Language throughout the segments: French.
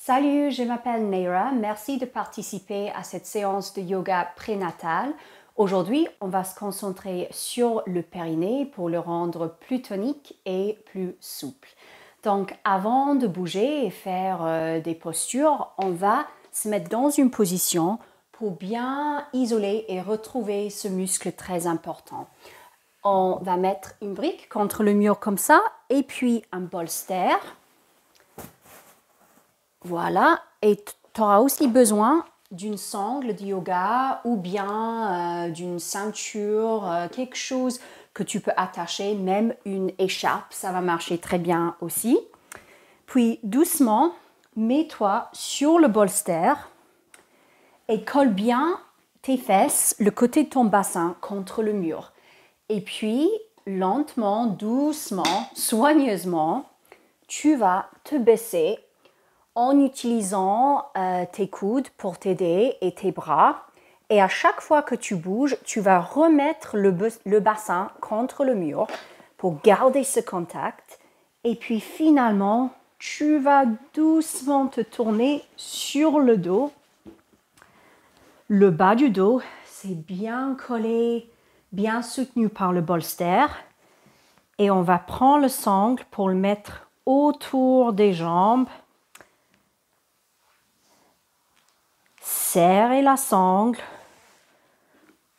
Salut, je m'appelle Neira. Merci de participer à cette séance de yoga prénatal. Aujourd'hui, on va se concentrer sur le périnée pour le rendre plus tonique et plus souple. Donc, avant de bouger et faire des postures, on va se mettre dans une position pour bien isoler et retrouver ce muscle très important. On va mettre une brique contre le mur comme ça et puis un bolster. Voilà, et tu auras aussi besoin d'une sangle de yoga ou bien d'une ceinture, quelque chose que tu peux attacher, même une écharpe, ça va marcher très bien aussi. Puis doucement, mets-toi sur le bolster et colle bien tes fesses, le côté de ton bassin contre le mur. Et puis, lentement, doucement, soigneusement, tu vas te baisser en utilisant tes coudes pour t'aider et tes bras. Et à chaque fois que tu bouges, tu vas remettre le bassin contre le mur pour garder ce contact. Et puis finalement, tu vas doucement te tourner sur le dos. Le bas du dos, c'est bien collé, bien soutenu par le bolster. Et on va prendre le sangle pour le mettre autour des jambes. Serrez la sangle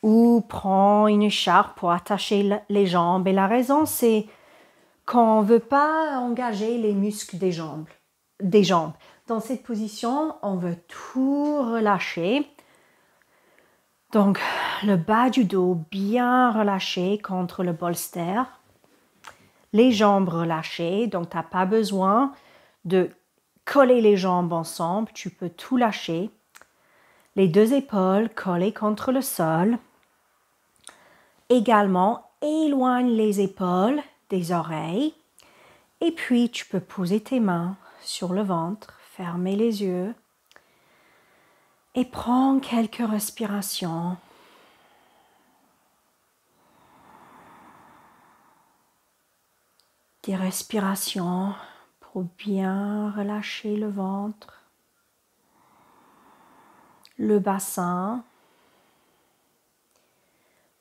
ou prends une écharpe pour attacher les jambes. Et la raison, c'est qu'on ne veut pas engager les muscles des jambes. Dans cette position, on veut tout relâcher. Donc, le bas du dos bien relâché contre le bolster. Les jambes relâchées, donc tu n'as pas besoin de coller les jambes ensemble. Tu peux tout lâcher. Les deux épaules collées contre le sol. Également, éloigne les épaules des oreilles. Et puis, tu peux poser tes mains sur le ventre, fermer les yeux et prends quelques respirations. Des respirations pour bien relâcher le ventre, le bassin,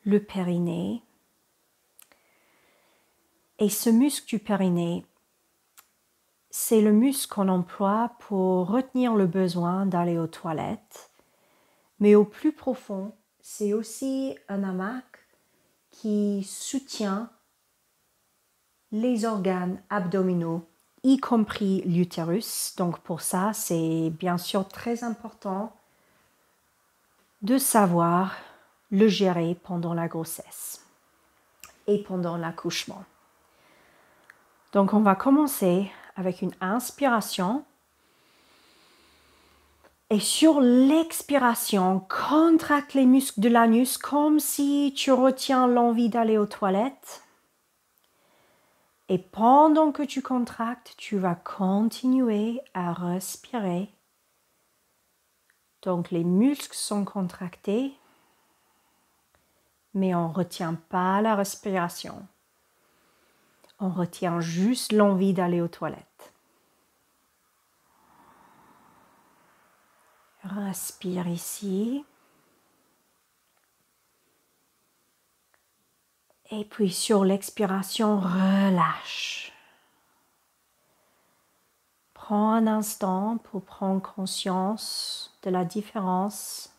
le périnée. Et ce muscle du périnée, c'est le muscle qu'on emploie pour retenir le besoin d'aller aux toilettes. Mais au plus profond, c'est aussi un hamac qui soutient les organes abdominaux, y compris l'utérus. Donc pour ça, c'est bien sûr très important de savoir le gérer pendant la grossesse et pendant l'accouchement. Donc on va commencer avec une inspiration. Et sur l'expiration, contracte les muscles de l'anus comme si tu retiens l'envie d'aller aux toilettes. Et pendant que tu contractes, tu vas continuer à respirer. Donc les muscles sont contractés, mais on ne retient pas la respiration. On retient juste l'envie d'aller aux toilettes. Respire ici. Et puis sur l'expiration, relâche. Prends un instant pour prendre conscience de la différence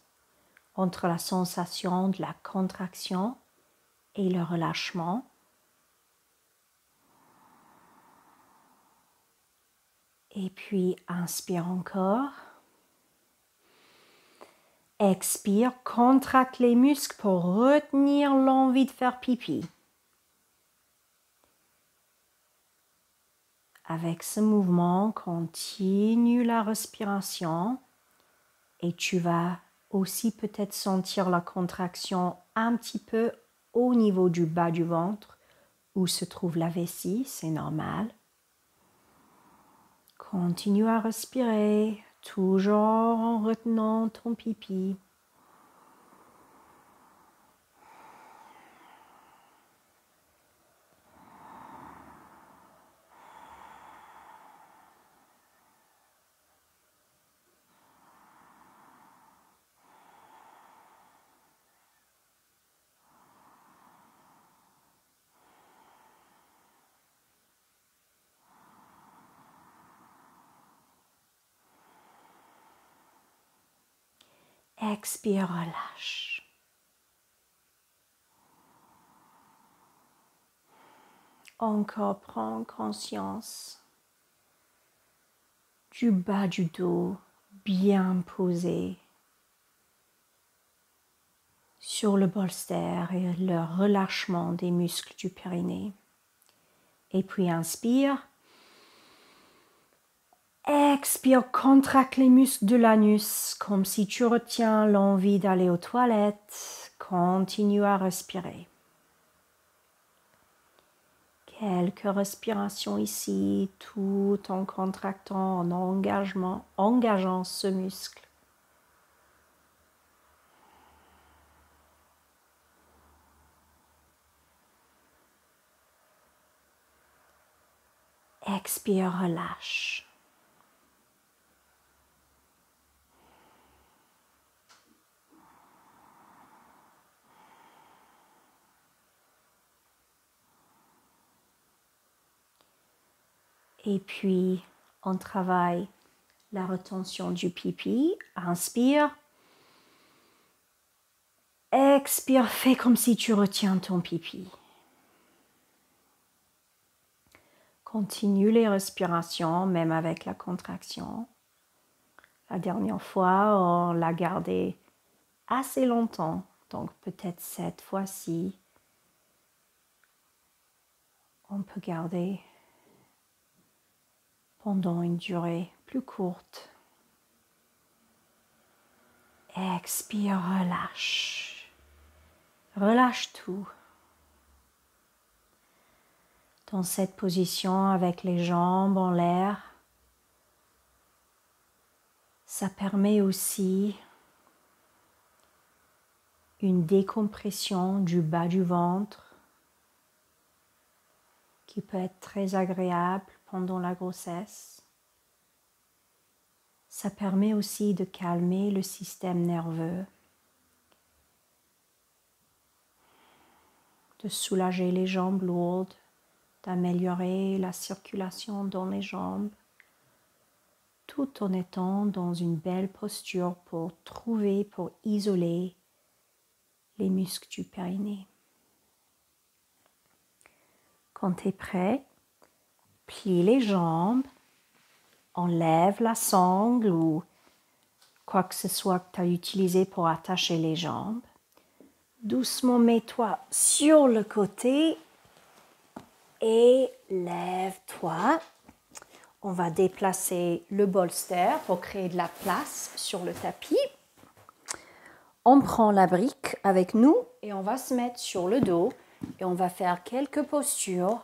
entre la sensation de la contraction et le relâchement. Et puis inspire encore. Expire, contracte les muscles pour retenir l'envie de faire pipi. Avec ce mouvement, continue la respiration et tu vas aussi peut-être sentir la contraction un petit peu au niveau du bas du ventre où se trouve la vessie, c'est normal. Continue à respirer, toujours en retenant ton pipi. Expire, relâche. Encore, prends conscience du bas du dos bien posé sur le bolster et le relâchement des muscles du périnée. Et puis inspire. Expire, contracte les muscles de l'anus comme si tu retiens l'envie d'aller aux toilettes. Continue à respirer. Quelques respirations ici, tout en contractant, en engageant ce muscle. Expire, relâche. Et puis, on travaille la retention du pipi. Inspire. Expire, fais comme si tu retiens ton pipi. Continue les respirations, même avec la contraction. La dernière fois, on l'a gardé assez longtemps. Donc, peut-être cette fois-ci, on peut garder pendant une durée plus courte. Expire, relâche. Relâche tout. Dans cette position avec les jambes en l'air, ça permet aussi une décompression du bas du ventre qui peut être très agréable pendant la grossesse. Ça permet aussi de calmer le système nerveux, de soulager les jambes lourdes, d'améliorer la circulation dans les jambes, tout en étant dans une belle posture pour isoler les muscles du périnée. Quand tu es prêt, plie les jambes, enlève la sangle ou quoi que ce soit que tu as utilisé pour attacher les jambes. Doucement, mets-toi sur le côté et lève-toi. On va déplacer le bolster pour créer de la place sur le tapis. On prend la brique avec nous et on va se mettre sur le dos et on va faire quelques postures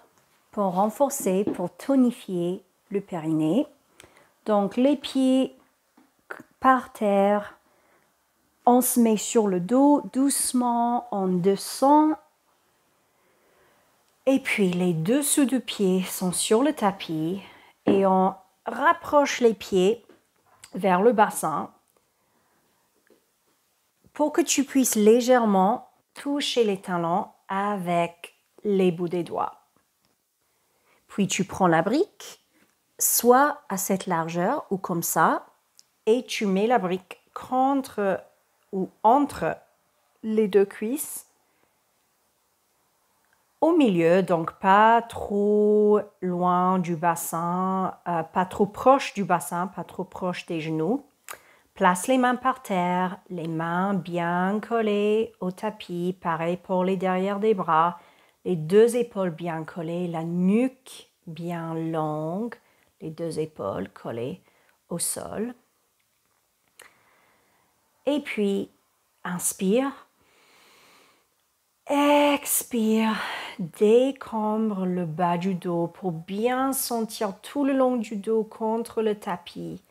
pour renforcer, pour tonifier le périnée. Donc les pieds par terre, on se met sur le dos, doucement, on descend. Et puis les dessous de pieds sont sur le tapis et on rapproche les pieds vers le bassin pour que tu puisses légèrement toucher les talons avec les bouts des doigts. Puis tu prends la brique, soit à cette largeur ou comme ça, et tu mets la brique contre ou entre les deux cuisses au milieu, donc pas trop loin du bassin, pas trop proche du bassin, pas trop proche des genoux. Place les mains par terre, les mains bien collées au tapis, pareil pour les derrière des bras, les deux épaules bien collées, la nuque bien longue, les deux épaules collées au sol. Et puis, inspire. Expire, décambre le bas du dos pour bien sentir tout le long du dos contre le tapis,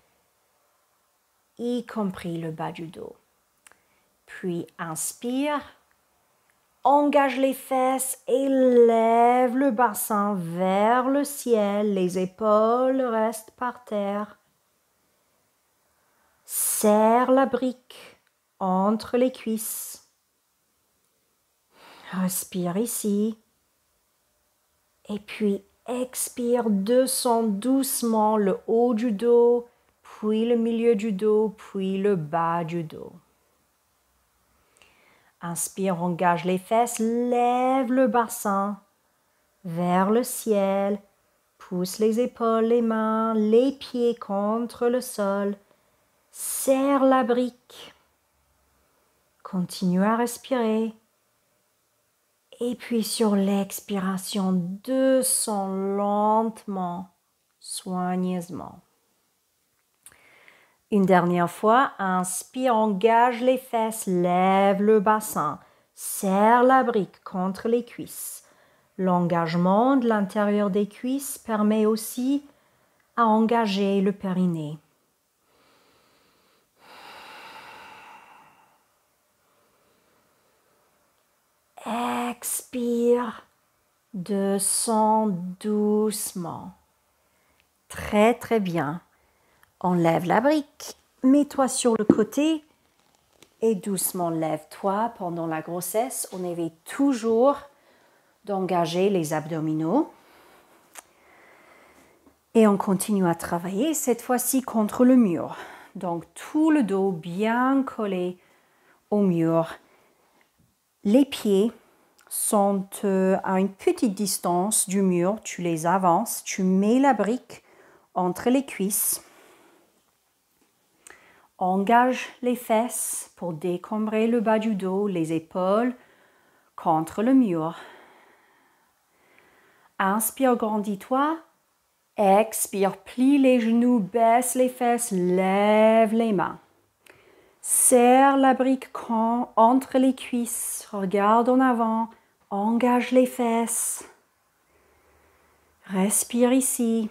y compris le bas du dos. Puis inspire, engage les fesses et lève le bassin vers le ciel, les épaules restent par terre. Serre la brique entre les cuisses. Respire ici. Et puis expire, descends doucement le haut du dos, puis le milieu du dos, puis le bas du dos. Inspire, engage les fesses, lève le bassin vers le ciel. Pousse les épaules, les mains, les pieds contre le sol. Serre la brique. Continue à respirer. Et puis sur l'expiration, descends lentement, soigneusement. Une dernière fois, inspire, engage les fesses, lève le bassin, serre la brique contre les cuisses. L'engagement de l'intérieur des cuisses permet aussi à engager le périnée. Expire, descends doucement. Très très bien. Enlève la brique, mets-toi sur le côté et doucement lève-toi. Pendant la grossesse, on évite toujours d'engager les abdominaux. Et on continue à travailler cette fois-ci contre le mur. Donc tout le dos bien collé au mur. Les pieds sont à une petite distance du mur. Tu les avances, tu mets la brique entre les cuisses. Engage les fesses pour décombrer le bas du dos, les épaules contre le mur. Inspire, grandis-toi. Expire, plie les genoux, baisse les fesses, lève les mains. Serre la brique entre les cuisses, regarde en avant, engage les fesses. Respire ici.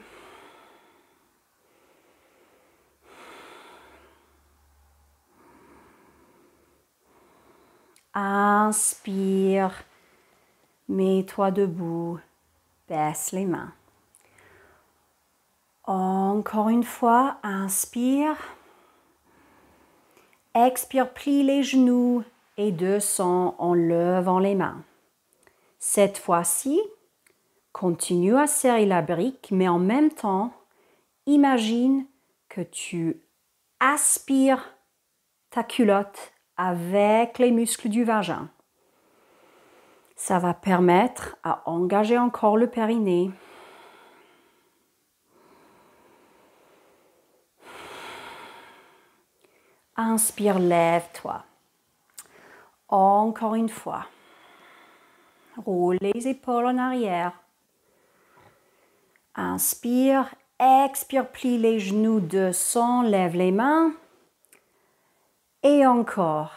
Inspire, mets-toi debout, baisse les mains. Encore une fois, inspire. Expire, plie les genoux et descends en levant les mains. Cette fois-ci, continue à serrer la brique, mais en même temps, imagine que tu aspires ta culotte avec les muscles du vagin. Ça va permettre à engager encore le périnée. Inspire, lève-toi. Encore une fois. Roule les épaules en arrière. Inspire, expire, plie les genoux, descends, lève les mains. Et encore.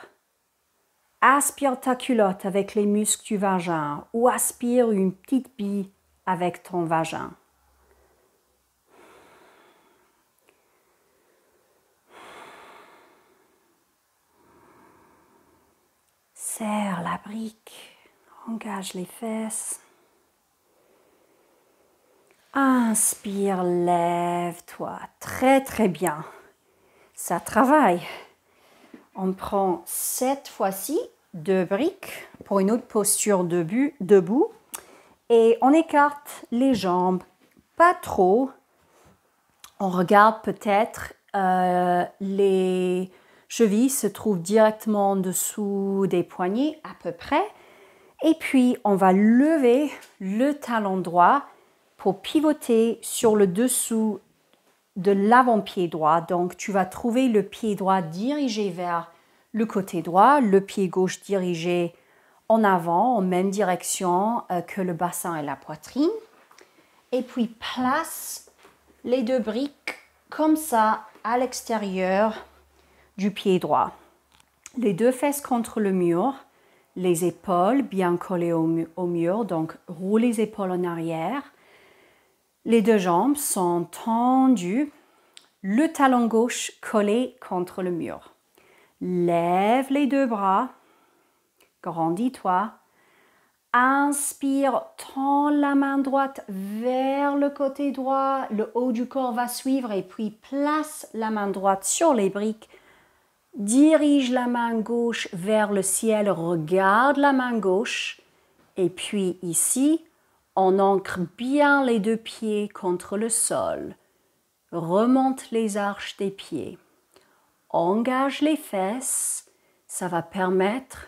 Aspire ta culotte avec les muscles du vagin ou aspire une petite bille avec ton vagin. Serre la brique, engage les fesses. Inspire, lève-toi. Très très bien. Ça travaille. On prend cette fois-ci 2 briques pour une autre posture debout. Et on écarte les jambes, pas trop. On regarde peut-être les chevilles se trouvent directement en dessous des poignets à peu près. Et puis, on va lever le talon droit pour pivoter sur le dessous de l'avant-pied droit. Donc, tu vas trouver le pied droit dirigé vers le côté droit, le pied gauche dirigé en avant, en même direction que le bassin et la poitrine. Et puis, place les 2 briques comme ça à l'extérieur du pied droit. Les 2 fesses contre le mur, les épaules bien collées au mur, donc roule les épaules en arrière. Les 2 jambes sont tendues, le talon gauche collé contre le mur. Lève les 2 bras, grandis-toi. Inspire, tends la main droite vers le côté droit, le haut du corps va suivre et puis place la main droite sur les briques. Dirige la main gauche vers le ciel, regarde la main gauche et puis ici, on ancre bien les 2 pieds contre le sol. Remonte les arches des pieds. Engage les fesses, ça va permettre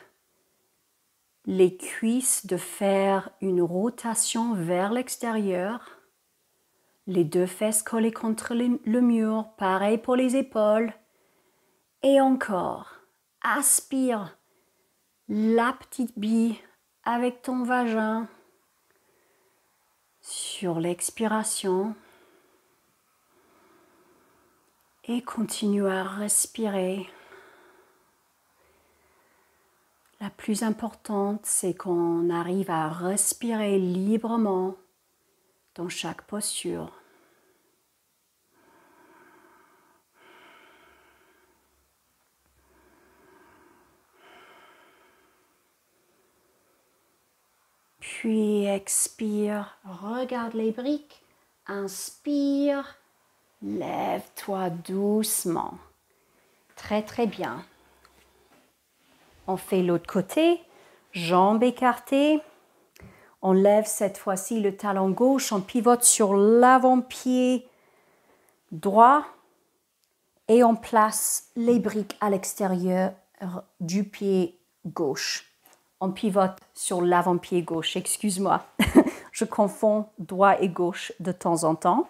les cuisses de faire une rotation vers l'extérieur. Les deux fesses collées contre le mur, pareil pour les épaules. Et encore, aspire la petite bille avec ton vagin sur l'expiration. Et continue à respirer. La plus importante, c'est qu'on arrive à respirer librement dans chaque posture. Puis expire, regarde les briques, inspire, lève-toi doucement. Très très bien. On fait l'autre côté, jambes écartées. On lève cette fois-ci le talon gauche, on pivote sur l'avant-pied droit et on place les briques à l'extérieur du pied gauche. On pivote sur l'avant-pied gauche, excuse-moi. Je confonds droit et gauche de temps en temps.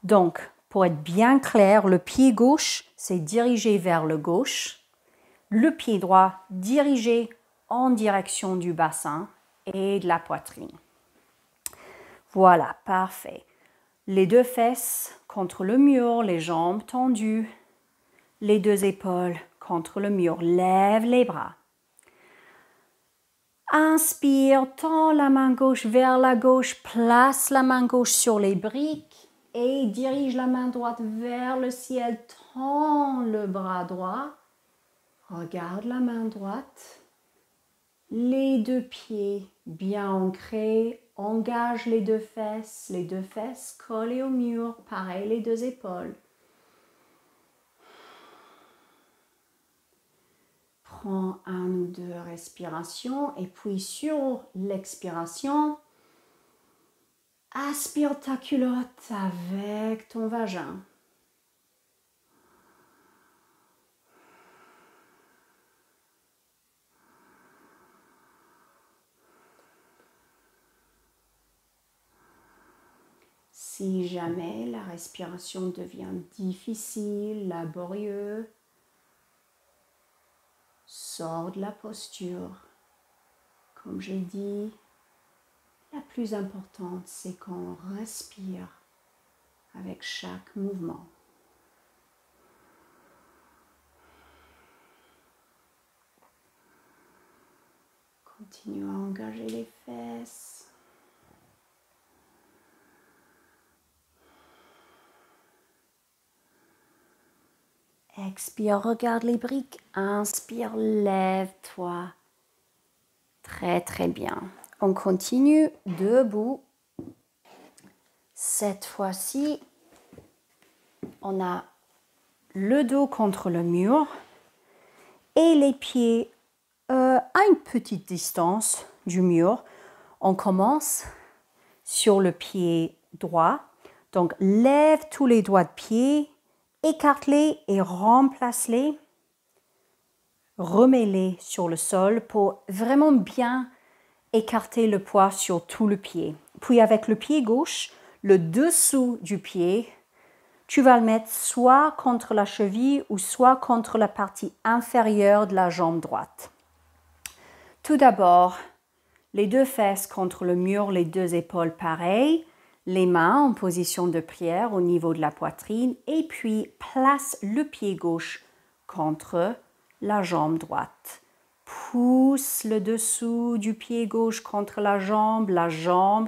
Donc, pour être bien clair, le pied gauche, c'est dirigé vers le gauche. Le pied droit dirigé en direction du bassin et de la poitrine. Voilà, parfait. Les deux fesses contre le mur, les jambes tendues. Les deux épaules contre le mur. Lève les bras. Inspire, tends la main gauche vers la gauche, place la main gauche sur les briques et dirige la main droite vers le ciel. Tends le bras droit. Regarde la main droite, les deux pieds bien ancrés, engage les deux fesses collées au mur, pareil les deux épaules. Prends un ou deux respirations et puis sur l'expiration, aspire ta culotte avec ton vagin. Si jamais la respiration devient difficile, laborieuse, sors de la posture. Comme j'ai dit, la plus importante, c'est qu'on respire avec chaque mouvement. Continue à engager les fesses. Expire, regarde les briques. Inspire, lève-toi. Très, très bien. On continue debout. Cette fois-ci, on a le dos contre le mur et les pieds à une petite distance du mur. On commence sur le pied droit. Donc, lève tous les doigts de pied. Écarte-les et remplace-les. Remets-les sur le sol pour vraiment bien écarter le poids sur tout le pied. Puis avec le pied gauche, le dessous du pied, tu vas le mettre soit contre la cheville ou soit contre la partie inférieure de la jambe droite. Tout d'abord, les deux fesses contre le mur, les deux épaules pareilles. Les mains en position de prière au niveau de la poitrine et puis place le pied gauche contre la jambe droite. Pousse le dessous du pied gauche contre la jambe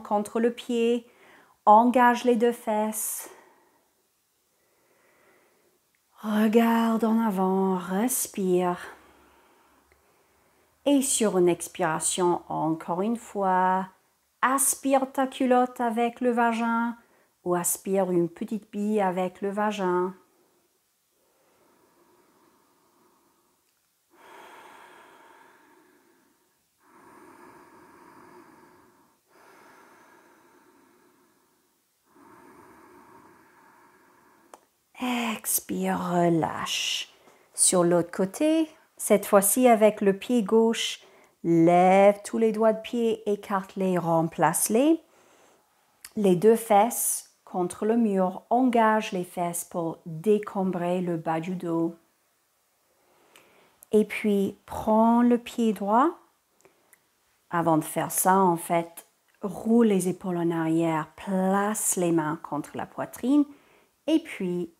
contre le pied. Engage les deux fesses. Regarde en avant, respire. Et sur une expiration, encore une fois, aspire ta culotte avec le vagin ou aspire une petite bille avec le vagin. Expire, relâche. Sur l'autre côté, cette fois-ci avec le pied gauche, Lève tous les doigts de pied, écarte-les, remplace-les. Les deux fesses contre le mur, engage les fesses pour décombrer le bas du dos. Et puis, prends le pied droit. Avant de faire ça, en fait, roule les épaules en arrière, place les mains contre la poitrine et puis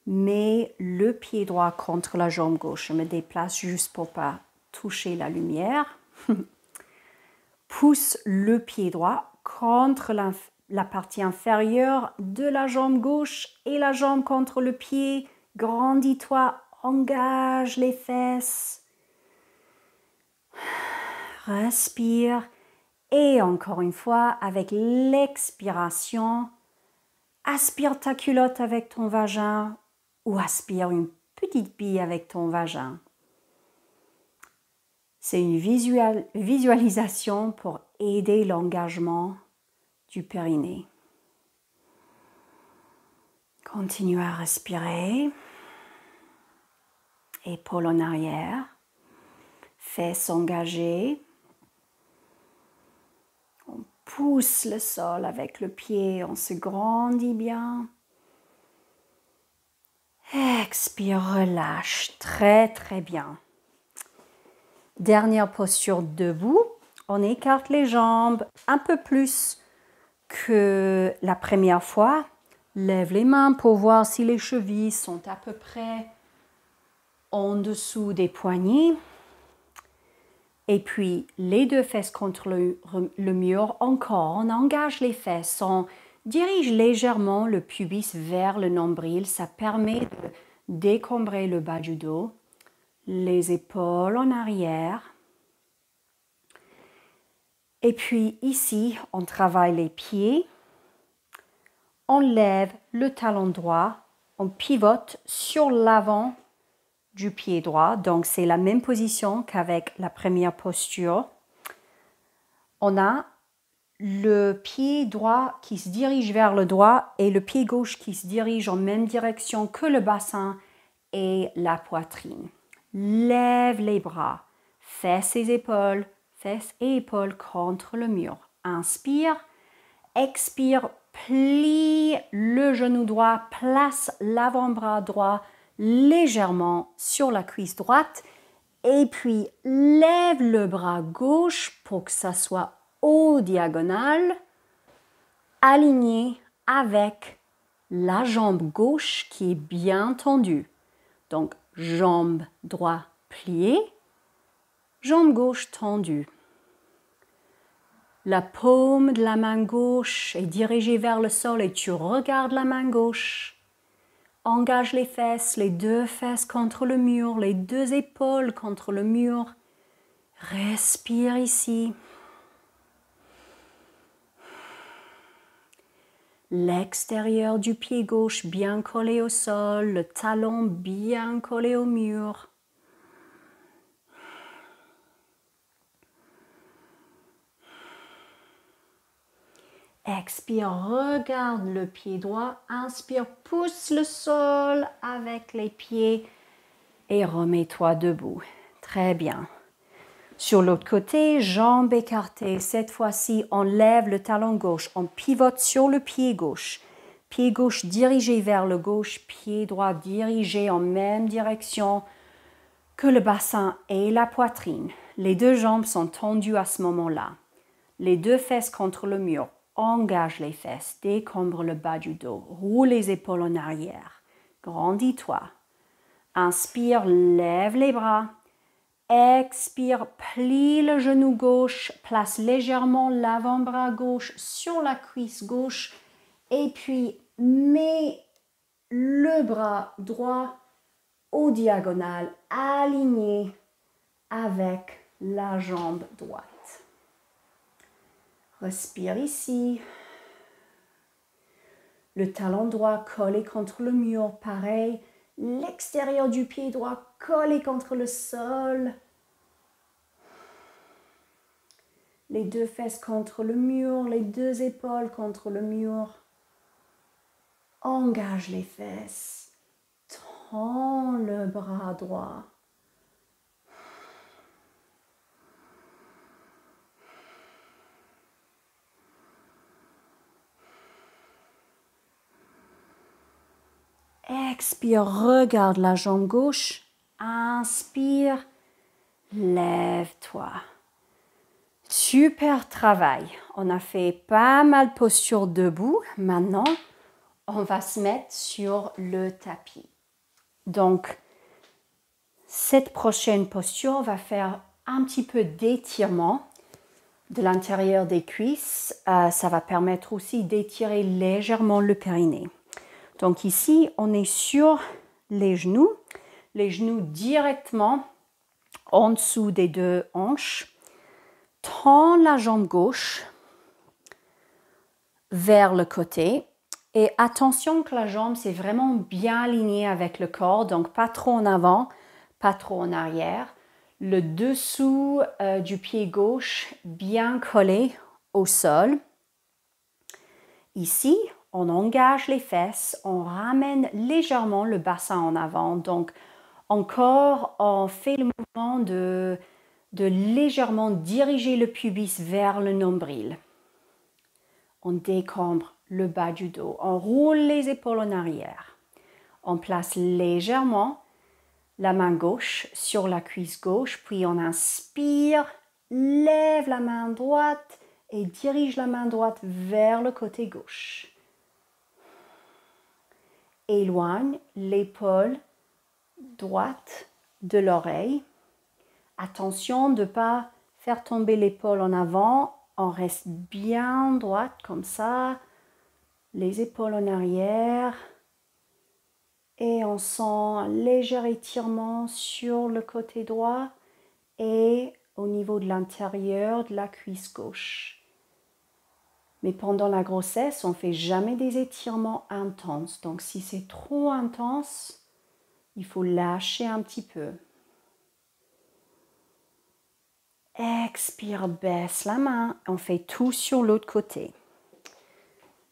mets le pied droit contre la jambe gauche. Je me déplace juste pour pas toucher la lumière. Pousse le pied droit contre la partie inférieure de la jambe gauche et la jambe contre le pied. Grandis-toi, engage les fesses. Respire. Et encore une fois, avec l'expiration, aspire ta culotte avec ton vagin ou aspire une petite bille avec ton vagin. C'est une visualisation pour aider l'engagement du périnée. Continue à respirer. Épaules en arrière. Fesses engagées. On pousse le sol avec le pied. On se grandit bien. Expire, relâche. Très, très bien. Dernière posture debout. On écarte les jambes un peu plus que la première fois. Lève les mains pour voir si les chevilles sont à peu près en dessous des poignets. Et puis, les deux fesses contre le mur. Encore, on engage les fesses. On dirige légèrement le pubis vers le nombril. Ça permet de décombrer le bas du dos. Les épaules en arrière. Et puis ici, on travaille les pieds. On lève le talon droit. On pivote sur l'avant du pied droit. Donc, c'est la même position qu'avec la première posture. On a le pied droit qui se dirige vers le droit et le pied gauche qui se dirige en même direction que le bassin et la poitrine. Lève les bras, fesses et épaules contre le mur. Inspire, expire, plie le genou droit, place l'avant-bras droit légèrement sur la cuisse droite et puis lève le bras gauche pour que ça soit au diagonal, aligné avec la jambe gauche qui est bien tendue. Donc, jambe droite pliée, jambe gauche tendue. La paume de la main gauche est dirigée vers le sol et tu regardes la main gauche. Engage les fesses, les deux fesses contre le mur, les deux épaules contre le mur. Respire ici. L'extérieur du pied gauche bien collé au sol, le talon bien collé au mur. Expire, regarde le pied droit. Inspire, pousse le sol avec les pieds et remets-toi debout. Très bien. Sur l'autre côté, jambes écartées. Cette fois-ci, on lève le talon gauche. On pivote sur le pied gauche. Pied gauche dirigé vers le gauche. Pied droit dirigé en même direction que le bassin et la poitrine. Les deux jambes sont tendues à ce moment-là. Les deux fesses contre le mur. Engage les fesses. Décombre le bas du dos. Roule les épaules en arrière. Grandis-toi. Inspire, lève les bras. Expire, plie le genou gauche, place légèrement l'avant-bras gauche sur la cuisse gauche et puis mets le bras droit au diagonal, aligné avec la jambe droite. Respire ici. Le talon droit collé contre le mur, pareil. L'extérieur du pied droit collé contre le sol. Les deux fesses contre le mur, les deux épaules contre le mur. Engage les fesses. Tends le bras droit. Expire, regarde la jambe gauche. Inspire, lève-toi. Super travail. On a fait pas mal de postures debout. Maintenant, on va se mettre sur le tapis. Donc, cette prochaine posture va faire un petit peu d'étirement de l'intérieur des cuisses. Ça va permettre aussi d'étirer légèrement le périnée. Donc ici, on est sur les genoux directement en dessous des deux hanches. Tends la jambe gauche vers le côté. Et attention que la jambe, c'est vraiment bien aligné avec le corps, donc pas trop en avant, pas trop en arrière. Le dessous du pied gauche bien collé au sol. Ici, on engage les fesses, on ramène légèrement le bassin en avant. Donc, encore, on fait le mouvement de légèrement diriger le pubis vers le nombril. On décambre le bas du dos. On roule les épaules en arrière. On place légèrement la main gauche sur la cuisse gauche, puis on inspire, lève la main droite et dirige la main droite vers le côté gauche. Éloigne l'épaule droite de l'oreille. Attention de ne pas faire tomber l'épaule en avant. On reste bien droite comme ça. Les épaules en arrière. Et on sent un léger étirement sur le côté droit et au niveau de l'intérieur de la cuisse gauche. Mais pendant la grossesse, on ne fait jamais des étirements intenses. Donc si c'est trop intense, il faut lâcher un petit peu. Expire, baisse la main. On fait tout sur l'autre côté.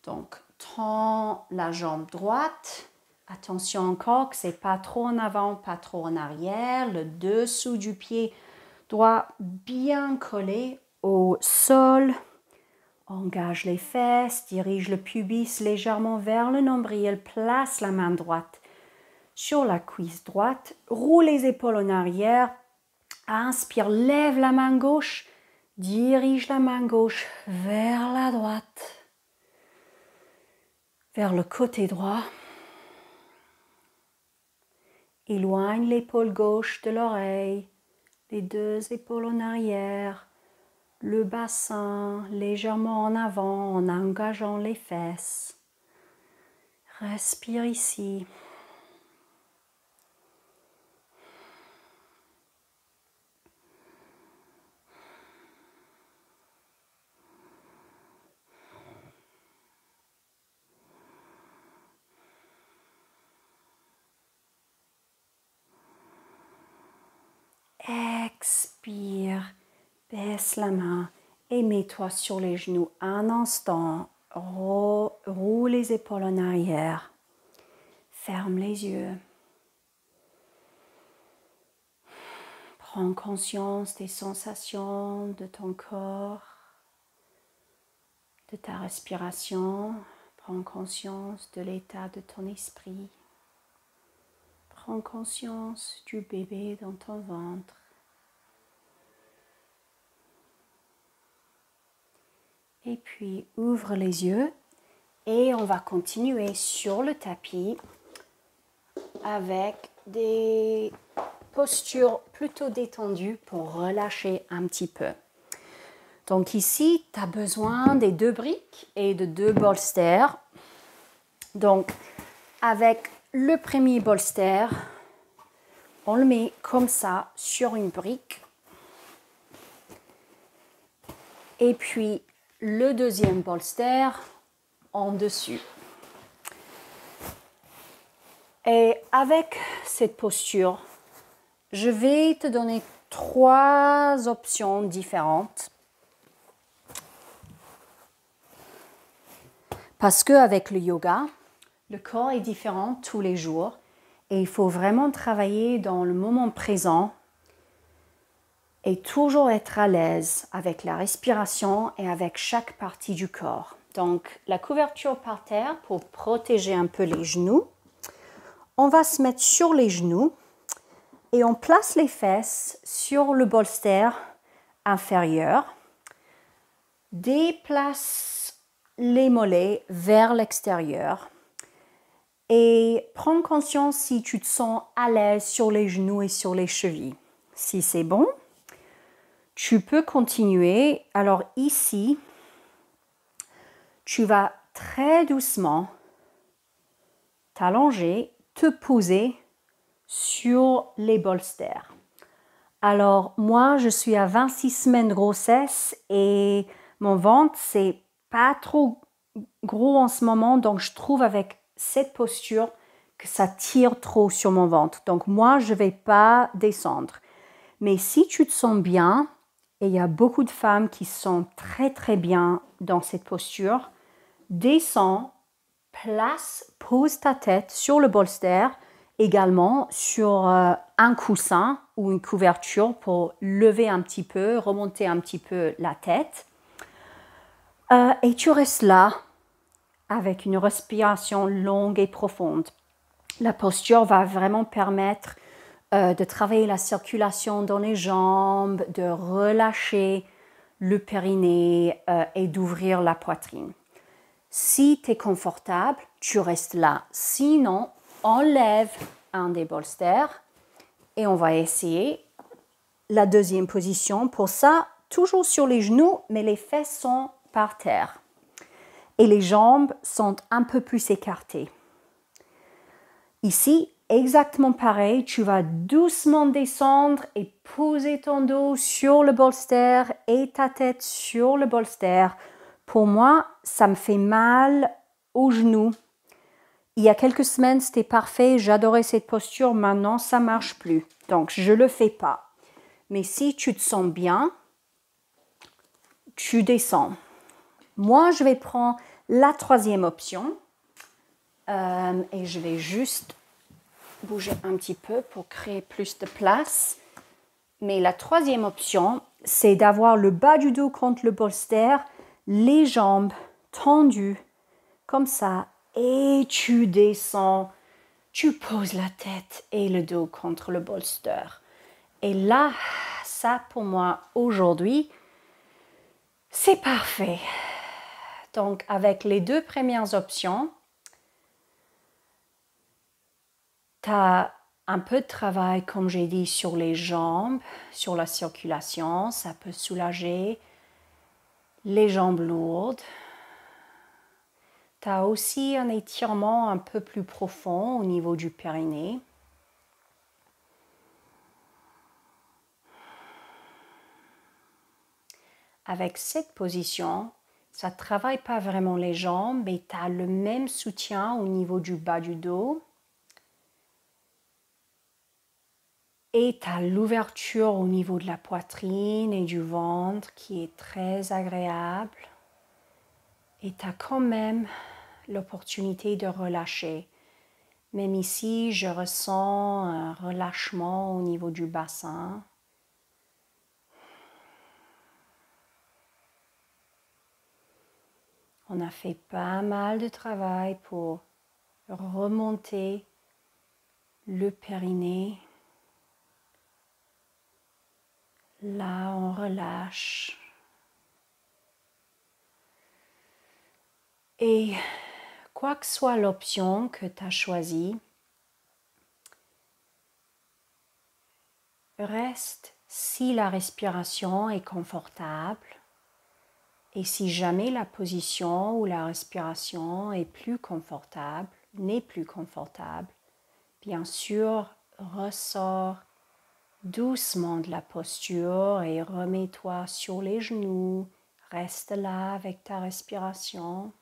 Donc, tends la jambe droite. Attention encore que ce n'est pas trop en avant, pas trop en arrière. Le dessous du pied doit bien coller au sol. Engage les fesses, dirige le pubis légèrement vers le nombril. Place la main droite sur la cuisse droite. Roule les épaules en arrière. Inspire, lève la main gauche. Dirige la main gauche vers la droite. Vers le côté droit. Éloigne l'épaule gauche de l'oreille, les deux épaules en arrière, le bassin légèrement en avant en engageant les fesses. Respire ici. Expire, baisse la main et mets-toi sur les genoux un instant. Roule les épaules en arrière. Ferme les yeux. Prends conscience des sensations de ton corps, de ta respiration. Prends conscience de l'état de ton esprit. Prends conscience du bébé dans ton ventre. Et puis, ouvre les yeux et on va continuer sur le tapis avec des postures plutôt détendues pour relâcher un petit peu. Donc ici, tu as besoin des 2 briques et de 2 bolsters. Donc, avec le premier bolster, on le met comme ça sur une brique. Et puis, le deuxième bolster en dessus. Et avec cette posture, je vais te donner 3 options différentes. Parce qu'avec le yoga, le corps est différent tous les jours et il faut vraiment travailler dans le moment présent et toujours être à l'aise avec la respiration et avec chaque partie du corps. Donc, la couverture par terre pour protéger un peu les genoux. on va se mettre sur les genoux et on place les fesses sur le bolster inférieur. Déplace les mollets vers l'extérieur et prends conscience si tu te sens à l'aise sur les genoux et sur les chevilles. Si c'est bon, tu peux continuer. Alors ici, tu vas très doucement t'allonger, te poser sur les bolsters. Alors moi, je suis à 26 semaines de grossesse et mon ventre, c'est pas trop gros en ce moment, donc je trouve avec cette posture que ça tire trop sur mon ventre. Donc moi, je ne vais pas descendre. Mais si tu te sens bien, et il y a beaucoup de femmes qui sont très très bien dans cette posture, descends, pose ta tête sur le bolster, également sur un coussin ou une couverture pour lever un petit peu, remonter un petit peu la tête. Et tu restes là avec une respiration longue et profonde. La posture va vraiment permettre de travailler la circulation dans les jambes, de relâcher le périnée et d'ouvrir la poitrine. Si tu es confortable, tu restes là. Sinon, enlève un des bolsters et on va essayer la deuxième position. Pour ça, toujours sur les genoux, mais les fesses sont par terre. Et les jambes sont un peu plus écartées. Ici, exactement pareil, tu vas doucement descendre et poser ton dos sur le bolster et ta tête sur le bolster. Pour moi, ça me fait mal aux genoux. Il y a quelques semaines, c'était parfait, j'adorais cette posture, maintenant ça ne marche plus. Donc, je ne le fais pas. Mais si tu te sens bien, tu descends. Moi, je vais prendre la troisième option et je vais juste bouger un petit peu pour créer plus de place. Mais la troisième option, c'est d'avoir le bas du dos contre le bolster, les jambes tendues, comme ça, et tu descends, tu poses la tête et le dos contre le bolster. Et là, ça pour moi, aujourd'hui, c'est parfait. Donc, avec les deux premières options, tu as un peu de travail, comme j'ai dit, sur les jambes, sur la circulation. Ça peut soulager les jambes lourdes. Tu as aussi un étirement un peu plus profond au niveau du périnée. Avec cette position, ça ne travaille pas vraiment les jambes, mais tu as le même soutien au niveau du bas du dos. Et tu as l'ouverture au niveau de la poitrine et du ventre qui est très agréable. Et tu as quand même l'opportunité de relâcher. Même ici, je ressens un relâchement au niveau du bassin. On a fait pas mal de travail pour remonter le périnée. Là, on relâche. Et quoi que soit l'option que tu as choisie, reste si la respiration est confortable et si jamais la position ou la respiration est plus confortable, n'est plus confortable, bien sûr, ressors doucement de la posture et remets-toi sur les genoux, reste là avec ta respiration.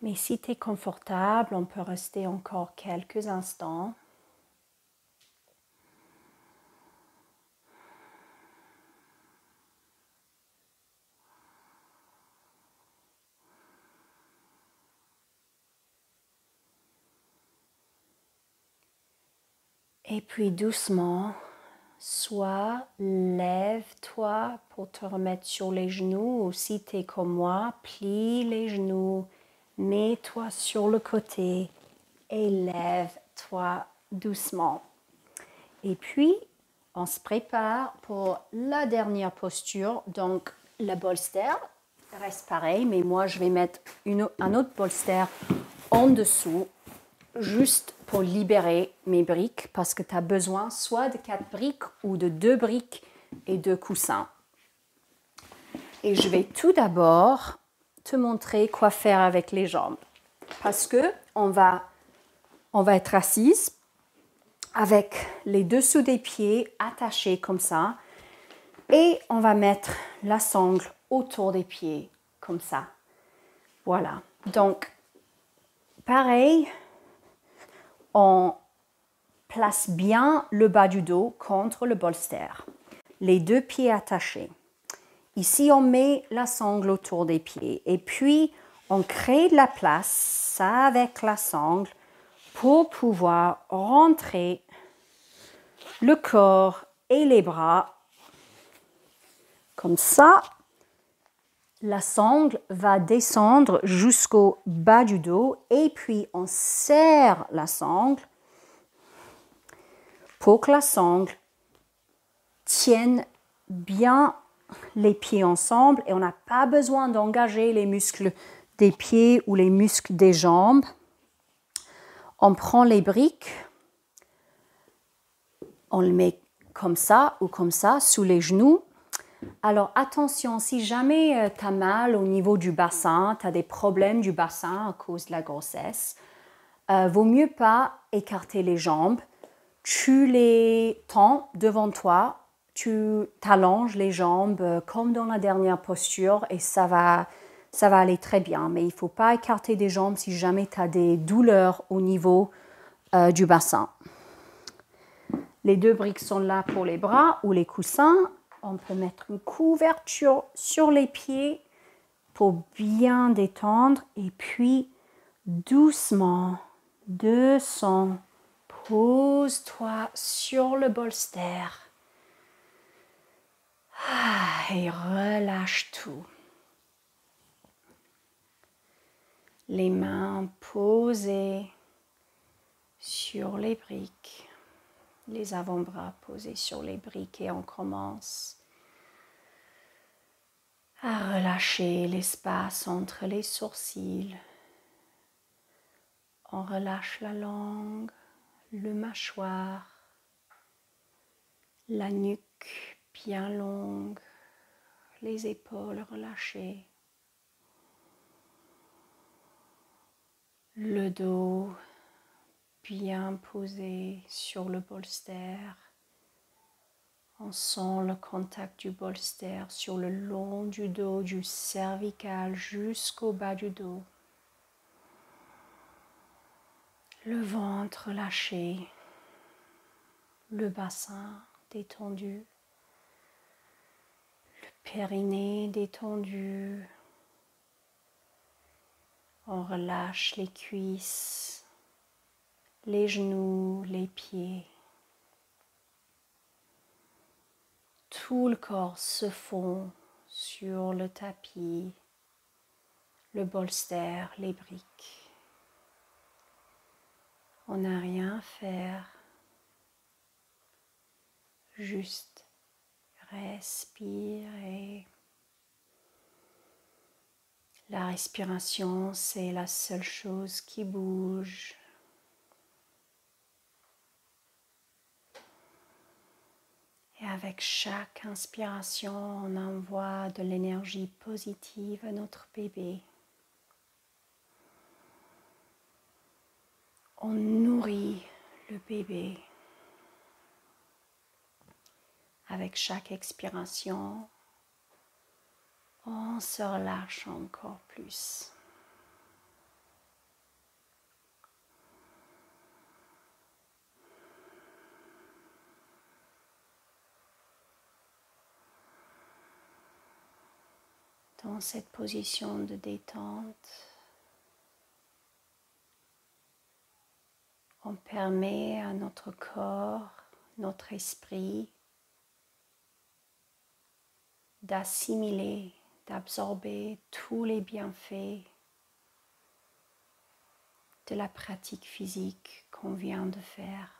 Mais si tu es confortable, on peut rester encore quelques instants. Et puis doucement, soit lève-toi pour te remettre sur les genoux ou si tu es comme moi, plie les genoux, mets-toi sur le côté et lève-toi doucement. Et puis, on se prépare pour la dernière posture. Donc, le bolster reste pareil, mais moi, je vais mettre un autre bolster en dessous, juste pour libérer mes briques, parce que tu as besoin soit de 4 briques ou de 2 briques et 2 coussins. Et je vais tout d'abord te montrer quoi faire avec les jambes. Parce que on va être assise avec les dessous des pieds attachés comme ça. Et on va mettre la sangle autour des pieds comme ça. Voilà. Donc, pareil, on place bien le bas du dos contre le bolster. Les 2 pieds attachés. Ici, on met la sangle autour des pieds et puis on crée de la place avec la sangle pour pouvoir rentrer le corps et les bras. Comme ça, la sangle va descendre jusqu'au bas du dos et puis on serre la sangle pour que la sangle tienne bien les pieds ensemble et on n'a pas besoin d'engager les muscles des pieds ou les muscles des jambes. On prend les briques, on le met comme ça ou comme ça sous les genoux. Alors attention, si jamais tu as mal au niveau du bassin, tu as des problèmes du bassin à cause de la grossesse, vaut mieux pas écarter les jambes. Tu les tends devant toi, tu t'allonges les jambes comme dans la dernière posture et ça va aller très bien. Mais il ne faut pas écarter des jambes si jamais tu as des douleurs au niveau du bassin. Les 2 briques sont là pour les bras ou les coussins. On peut mettre une couverture sur les pieds pour bien détendre et puis doucement, descends. Pose-toi sur le bolster et relâche tout. Les mains posées sur les briques, les avant-bras posés sur les briques et on commence à relâcher l'espace entre les sourcils. On relâche la langue, le mâchoire, la nuque bien longue, les épaules relâchées, le dos bien posé sur le bolster. On sent le contact du bolster sur le long du dos, du cervical jusqu'au bas du dos. Le ventre lâché, le bassin détendu, le périnée détendu. On relâche les cuisses, les genoux, les pieds. Tout le corps se fond sur le tapis, le bolster, les briques. On n'a rien à faire, juste respirer. La respiration, c'est la seule chose qui bouge. Et avec chaque inspiration, on envoie de l'énergie positive à notre bébé. On nourrit le bébé. Avec chaque expiration, on se relâche encore plus. Dans cette position de détente, on permet à notre corps, notre esprit d'assimiler, d'absorber tous les bienfaits de la pratique physique qu'on vient de faire.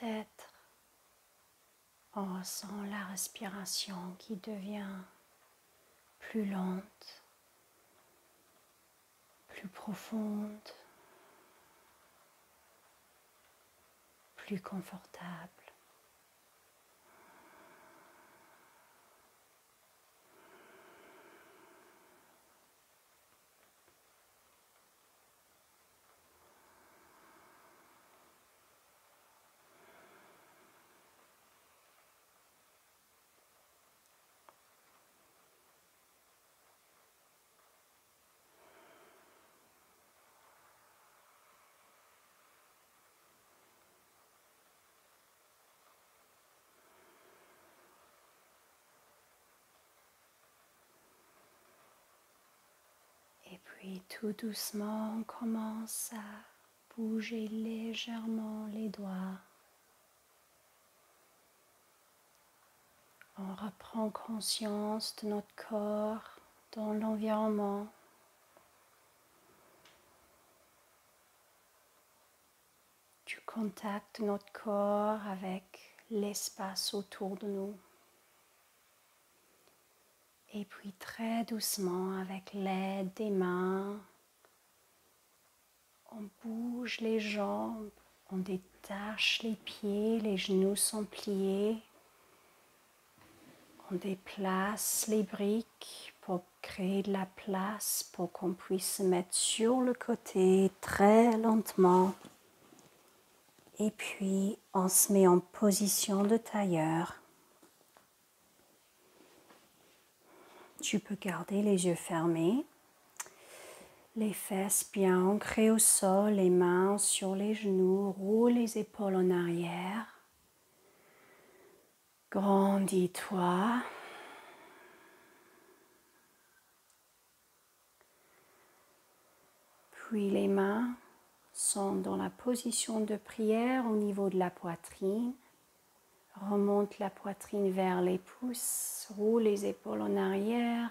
Peut-être on ressent la respiration qui devient plus lente, plus profonde, plus confortable. Et puis tout doucement, on commence à bouger légèrement les doigts. On reprend conscience de notre corps dans l'environnement. Du contact de notre corps avec l'espace autour de nous. Et puis très doucement, avec l'aide des mains, on bouge les jambes, on détache les pieds, les genoux sont pliés. On déplace les briques pour créer de la place, pour qu'on puisse se mettre sur le côté très lentement. Et puis, on se met en position de tailleur. Tu peux garder les yeux fermés, les fesses bien ancrées au sol, les mains sur les genoux, roule les épaules en arrière. Grandis-toi. Puis les mains sont dans la position de prière au niveau de la poitrine. Remonte la poitrine vers les pouces, roule les épaules en arrière.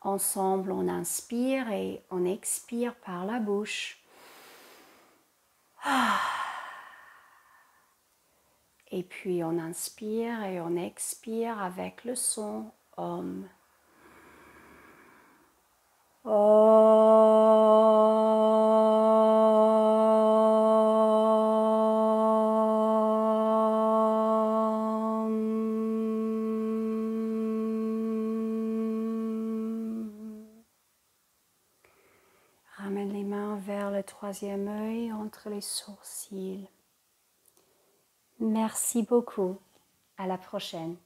Ensemble, on inspire et on expire par la bouche. Et puis on inspire et on expire avec le son Om. Ramène les mains vers le troisième œil entre les sourcils. Merci beaucoup. À la prochaine.